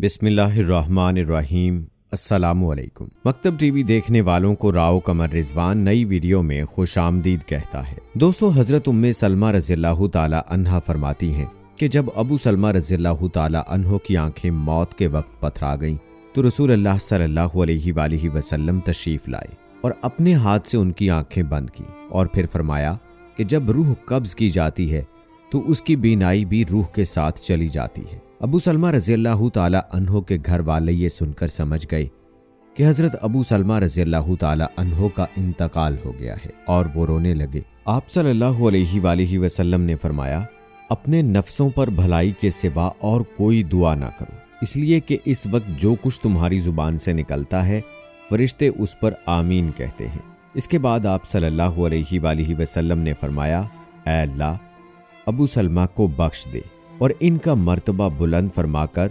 بسم اللہ الرحمن الرحیم۔ السلام علیکم۔ مکتب ٹی وی دیکھنے والوں کو راؤ قمر رضوان نئی ویڈیو میں خوش آمدید کہتا ہے۔ دوستو، حضرت ام سلمہ رضی اللہ تعالی عنہا فرماتی ہیں کہ جب ابو سلمہ رضی اللہ تعالی عنہ کی آنکھیں موت کے وقت پتھرا گئیں تو رسول اللہ صلی اللہ علیہ وآلہ وسلم تشریف لائے اور اپنے ہاتھ سے ان کی آنکھیں بند کی اور پھر فرمایا کہ جب روح قبض کی جاتی ہے تو اس کی بینائی بھی روح کے ساتھ چلی جاتی ہے۔ ابو سلمہ رضی اللہ تعالی عنہ کے گھر والے یہ سن کر سمجھ گئے کہ حضرت ابو سلمہ رضی اللہ تعالی عنہ کا انتقال ہو گیا ہے اور وہ رونے لگے۔ آپ صلی اللہ علیہ وآلہ وسلم نے فرمایا، اپنے نفسوں پر بھلائی کے سوا اور کوئی دعا نہ کرو، اس لیے کہ اس وقت جو کچھ تمہاری زبان سے نکلتا ہے فرشتے اس پر آمین کہتے ہیں۔ اس کے بعد آپ صلی اللہ علیہ وآلہ وسلم نے فرمایا، اے اللہ، ابو سلمہ کو بخش دے اور ان کا مرتبہ بلند فرما کر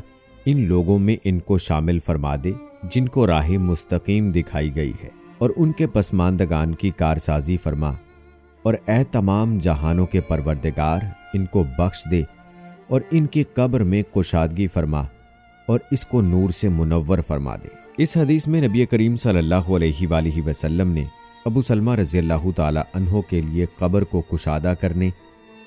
ان لوگوں میں ان کو شامل فرما دے جن کو راہ مستقیم دکھائی گئی ہے، اور ان کے پسماندگان کی کارسازی فرما، اور اے تمام جہانوں کے پروردگار، ان کو بخش دے اور ان کی قبر میں کشادگی فرما اور اس کو نور سے منور فرما دے۔ اس حدیث میں نبی کریم صلی اللہ علیہ وآلہ وسلم نے ابو سلمہ رضی اللہ تعالی عنہ کے لیے قبر کو کشادہ کرنے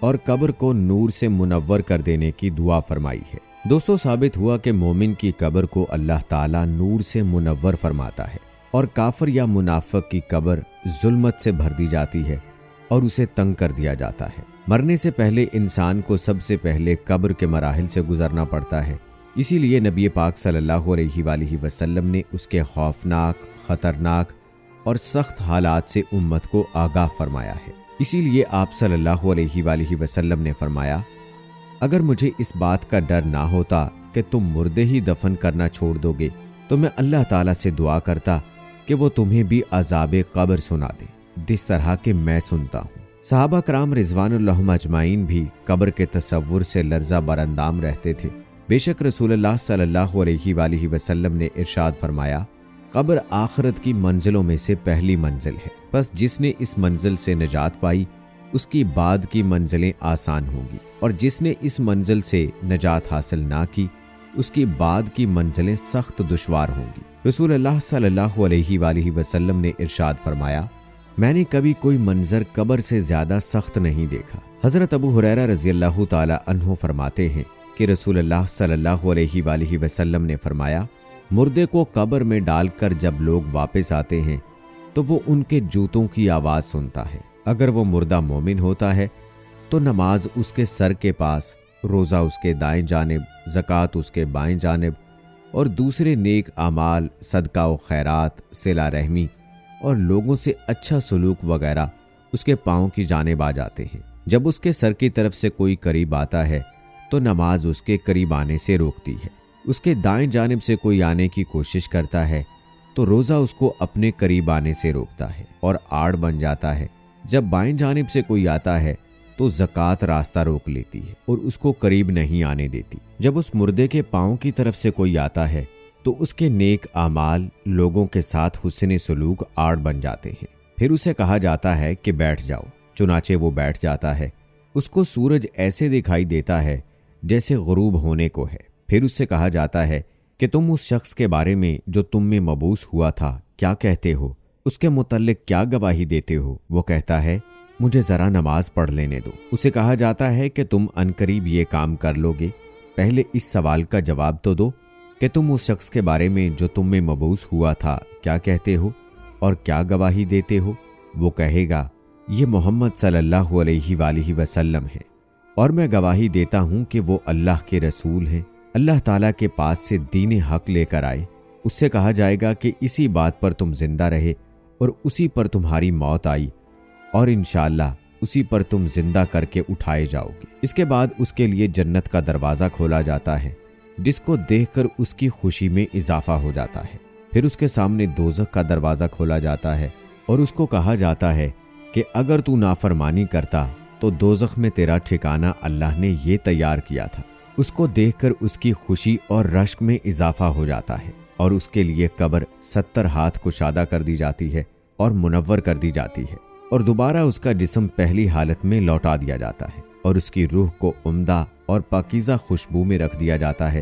اور قبر کو نور سے منور کر دینے کی دعا فرمائی ہے۔ دوستو، ثابت ہوا کہ مومن کی قبر کو اللہ تعالیٰ نور سے منور فرماتا ہے اور کافر یا منافق کی قبر ظلمت سے بھر دی جاتی ہے اور اسے تنگ کر دیا جاتا ہے۔ مرنے سے پہلے انسان کو سب سے پہلے قبر کے مراحل سے گزرنا پڑتا ہے، اسی لیے نبی پاک صلی اللہ علیہ وآلہ وسلم نے اس کے خوفناک، خطرناک اور سخت حالات سے امت کو آگاہ فرمایا ہے۔ اسی لیے آپ صلی اللہ علیہ وآلہ وسلم نے فرمایا، اگر مجھے اس بات کا ڈر نہ ہوتا کہ تم مردے ہی دفن کرنا چھوڑ دو گے تو میں اللہ تعالیٰ سے دعا کرتا کہ وہ تمہیں بھی عذاب قبر سنا دے جس طرح کہ میں سنتا ہوں۔ صحابہ کرام رضوان اللہ اجمعین بھی قبر کے تصور سے لرزہ براندام رہتے تھے۔ بے شک رسول اللہ صلی اللہ علیہ وآلہ وسلم نے ارشاد فرمایا، قبر آخرت کی منزلوں میں سے پہلی منزل ہے، بس جس نے اس منزل سے نجات پائی اس کی بعد کی منزلیں آسان ہوں گی، اور جس نے اس منزل سے نجات حاصل نہ کی اس کی بعد کی منزلیں سخت دشوار ہوں گی۔ رسول اللہ صلی اللہ علیہ وآلہ وسلم نے ارشاد فرمایا، میں نے کبھی کوئی منظر قبر سے زیادہ سخت نہیں دیکھا۔ حضرت ابو ہریرہ رضی اللہ تعالی عنہ فرماتے ہیں کہ رسول اللہ صلی اللہ علیہ وآلہ وسلم نے فرمایا، مردے کو قبر میں ڈال کر جب لوگ واپس آتے ہیں تو وہ ان کے جوتوں کی آواز سنتا ہے۔ اگر وہ مردہ مومن ہوتا ہے تو نماز اس کے سر کے پاس، روزہ اس کے دائیں جانب، زکوٰۃ اس کے بائیں جانب، اور دوسرے نیک اعمال، صدقہ و خیرات، صلہ رحمی اور لوگوں سے اچھا سلوک وغیرہ اس کے پاؤں کی جانب آ جاتے ہیں۔ جب اس کے سر کی طرف سے کوئی قریب آتا ہے تو نماز اس کے قریب آنے سے روکتی ہے۔ اس کے دائیں جانب سے کوئی آنے کی کوشش کرتا ہے تو روزہ اس کو اپنے قریب آنے سے روکتا ہے اور آڑ بن جاتا ہے۔ جب بائیں جانب سے کوئی آتا ہے تو زکوٰۃ راستہ روک لیتی ہے اور اس کو قریب نہیں آنے دیتی۔ جب اس مردے کے پاؤں کی طرف سے کوئی آتا ہے تو اس کے نیک اعمال، لوگوں کے ساتھ حسن سلوک آڑ بن جاتے ہیں۔ پھر اسے کہا جاتا ہے کہ بیٹھ جاؤ، چنانچہ وہ بیٹھ جاتا ہے۔ اس کو سورج ایسے دکھائی دیتا ہے جیسے غروب ہونے کو ہے۔ پھر اس سے کہا جاتا ہے کہ تم اس شخص کے بارے میں جو تم میں مبعوث ہوا تھا کیا کہتے ہو، اس کے متعلق کیا گواہی دیتے ہو؟ وہ کہتا ہے، مجھے ذرا نماز پڑھ لینے دو۔ اسے کہا جاتا ہے کہ تم عنقریب یہ کام کر لو گے، پہلے اس سوال کا جواب تو دو کہ تم اس شخص کے بارے میں جو تم میں مبعوث ہوا تھا کیا کہتے ہو اور کیا گواہی دیتے ہو؟ وہ کہے گا، یہ محمد صلی اللہ علیہ وآلہ وسلم ہے، اور میں گواہی دیتا ہوں کہ وہ اللہ کے رسول ہیں، اللہ تعالیٰ کے پاس سے دین حق لے کر آئے۔ اس سے کہا جائے گا کہ اسی بات پر تم زندہ رہے اور اسی پر تمہاری موت آئی، اور انشاءاللہ اسی پر تم زندہ کر کے اٹھائے جاؤ گے۔ اس کے بعد اس کے لیے جنت کا دروازہ کھولا جاتا ہے جس کو دیکھ کر اس کی خوشی میں اضافہ ہو جاتا ہے۔ پھر اس کے سامنے دوزخ کا دروازہ کھولا جاتا ہے اور اس کو کہا جاتا ہے کہ اگر تو نافرمانی کرتا تو دوزخ میں تیرا ٹھکانہ اللہ نے یہ تیار کیا تھا۔ اس کو دیکھ کر اس کی خوشی اور رشک میں اضافہ ہو جاتا ہے اور اس کے لیے قبر 70 ہاتھ کشادہ کر دی جاتی ہے اور منور کر دی جاتی ہے، اور دوبارہ اس کا جسم پہلی حالت میں لوٹا دیا جاتا ہے اور اس کی روح کو عمدہ اور پاکیزہ خوشبو میں رکھ دیا جاتا ہے